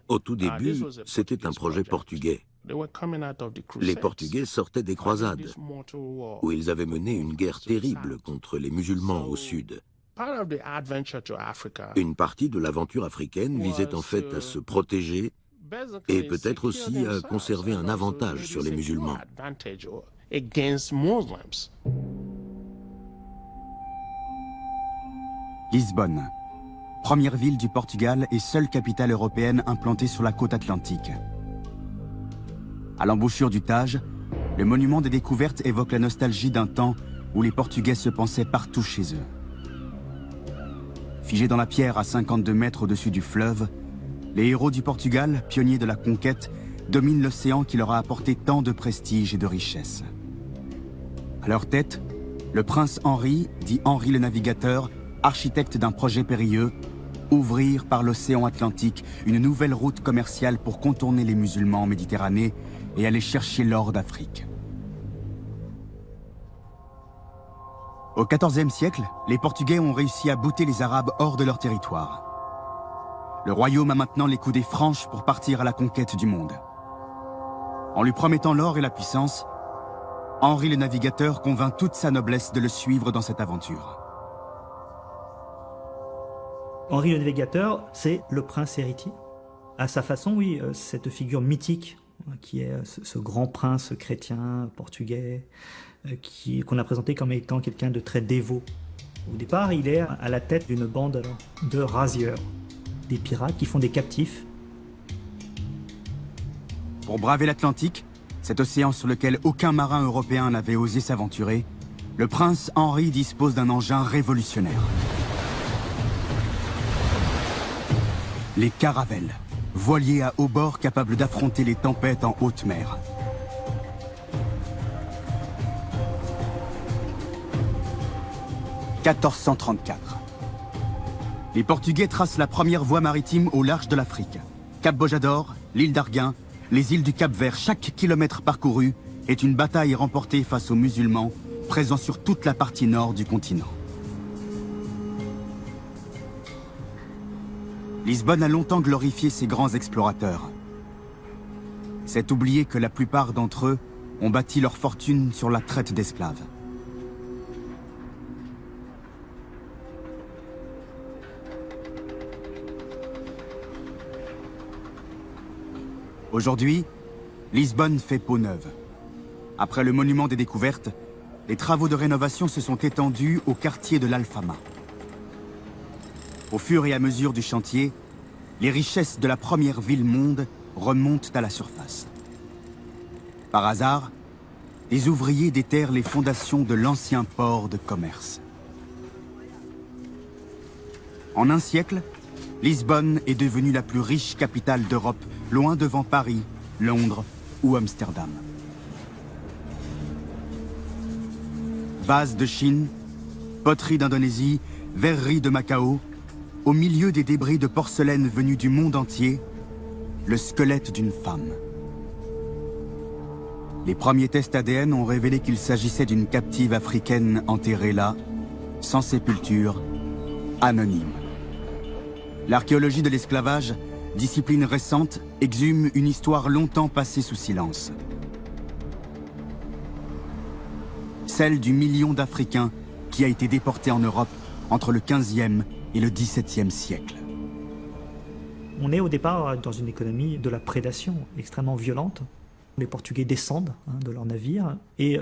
Au tout début, c'était un projet portugais. Les Portugais sortaient des croisades, où ils avaient mené une guerre terrible contre les musulmans au sud. Une partie de l'aventure africaine visait en fait à se protéger et peut-être aussi à conserver un avantage sur les musulmans. Lisbonne, première ville du Portugal et seule capitale européenne implantée sur la côte atlantique. À l'embouchure du Tage, le monument des découvertes évoque la nostalgie d'un temps où les Portugais se pensaient partout chez eux. Figés dans la pierre à 52 mètres au-dessus du fleuve, les héros du Portugal, pionniers de la conquête, dominent l'océan qui leur a apporté tant de prestige et de richesse. À leur tête, le prince Henri, dit Henri le Navigateur, architecte d'un projet périlleux, ouvrir par l'océan Atlantique une nouvelle route commerciale pour contourner les musulmans en Méditerranée et aller chercher l'or d'Afrique. Au XIVe siècle, les Portugais ont réussi à bouter les Arabes hors de leur territoire. Le royaume a maintenant les coudées franches pour partir à la conquête du monde. En lui promettant l'or et la puissance, Henri le Navigateur convainc toute sa noblesse de le suivre dans cette aventure. Henri le Navigateur, c'est le prince héritier. À sa façon, oui, cette figure mythique qui est ce grand prince chrétien portugais qu'on a présenté comme étant quelqu'un de très dévot. Au départ, il est à la tête d'une bande de rasieurs, des pirates qui font des captifs. Pour braver l'Atlantique, cet océan sur lequel aucun marin européen n'avait osé s'aventurer, le prince Henri dispose d'un engin révolutionnaire. Les caravelles, voiliers à haut bord capables d'affronter les tempêtes en haute mer. « 1434. Les Portugais tracent la première voie maritime au large de l'Afrique. Cap Bojador, l'île d'Arguin, les îles du Cap-Vert, chaque kilomètre parcouru est une bataille remportée face aux musulmans, présents sur toute la partie nord du continent. Lisbonne a longtemps glorifié ses grands explorateurs. C'est oublier que la plupart d'entre eux ont bâti leur fortune sur la traite d'esclaves. Aujourd'hui, Lisbonne fait peau neuve. Après le monument des découvertes, les travaux de rénovation se sont étendus au quartier de l'Alfama. Au fur et à mesure du chantier, les richesses de la première ville-monde remontent à la surface. Par hasard, les ouvriers déterrent les fondations de l'ancien port de commerce. En un siècle, Lisbonne est devenue la plus riche capitale d'Europe, loin devant Paris, Londres ou Amsterdam. Vases de Chine, poteries d'Indonésie, verreries de Macao, au milieu des débris de porcelaine venus du monde entier, le squelette d'une femme. Les premiers tests ADN ont révélé qu'il s'agissait d'une captive africaine enterrée là, sans sépulture, anonyme. L'archéologie de l'esclavage, discipline récente, exhume une histoire longtemps passée sous silence. Celle du million d'Africains qui a été déporté en Europe entre le 15e et le 17e siècle. On est au départ dans une économie de la prédation extrêmement violente. Les Portugais descendent de leurs navires et,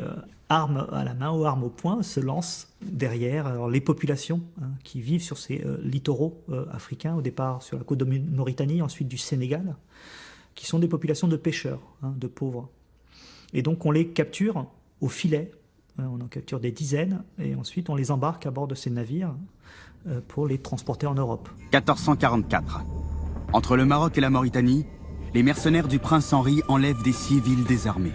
armes à la main ou armes au poing, se lancent derrière les populations qui vivent sur ces littoraux africains, au départ sur la côte de Mauritanie, ensuite du Sénégal, qui sont des populations de pêcheurs, de pauvres. Et donc on les capture au filet, on en capture des dizaines, et ensuite on les embarque à bord de ces navires pour les transporter en Europe. 1444. Entre le Maroc et la Mauritanie, les mercenaires du prince Henri enlèvent des civils désarmés.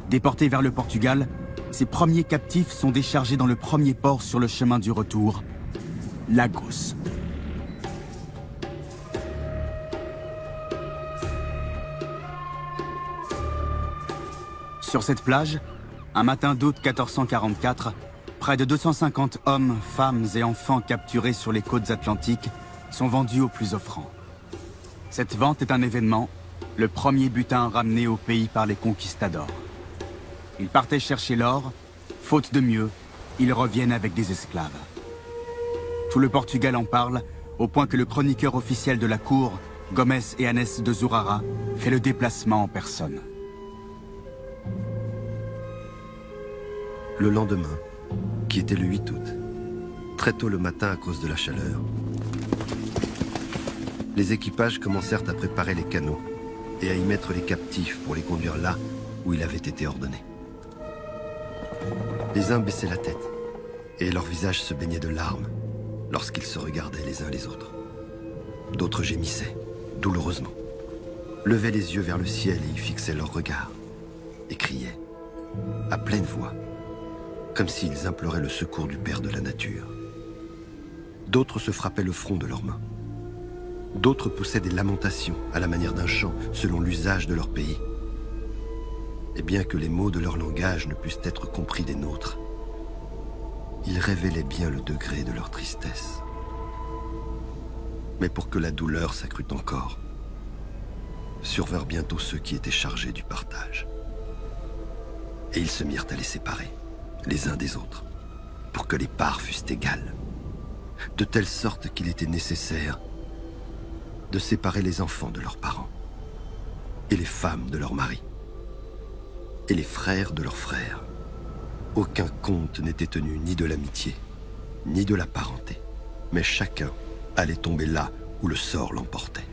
Déportés vers le Portugal, ces premiers captifs sont déchargés dans le premier port sur le chemin du retour, Lagos. Sur cette plage, un matin d'août 1444, près de 250 hommes, femmes et enfants capturés sur les côtes atlantiques sont vendus aux plus offrants. Cette vente est un événement, le premier butin ramené au pays par les conquistadors. Ils partaient chercher l'or, faute de mieux, ils reviennent avec des esclaves. Tout le Portugal en parle, au point que le chroniqueur officiel de la cour, Gomes Eanes de Zurara, fait le déplacement en personne. Le lendemain, qui était le 8 août, très tôt le matin à cause de la chaleur, les équipages commencèrent à préparer les canots et à y mettre les captifs pour les conduire là où il avait été ordonné. Les uns baissaient la tête et leurs visages se baignaient de larmes lorsqu'ils se regardaient les uns les autres. D'autres gémissaient, douloureusement, levaient les yeux vers le ciel et y fixaient leur regard, et criaient, à pleine voix, comme s'ils imploraient le secours du Père de la nature. D'autres se frappaient le front de leurs mains. D'autres poussaient des lamentations à la manière d'un chant selon l'usage de leur pays. Et bien que les mots de leur langage ne puissent être compris des nôtres, ils révélaient bien le degré de leur tristesse. Mais pour que la douleur s'accrût encore, survinrent bientôt ceux qui étaient chargés du partage. Et ils se mirent à les séparer, les uns des autres, pour que les parts fussent égales, de telle sorte qu'il était nécessaire de séparer les enfants de leurs parents, et les femmes de leurs maris, et les frères de leurs frères. Aucun compte n'était tenu ni de l'amitié, ni de la parenté, mais chacun allait tomber là où le sort l'emportait.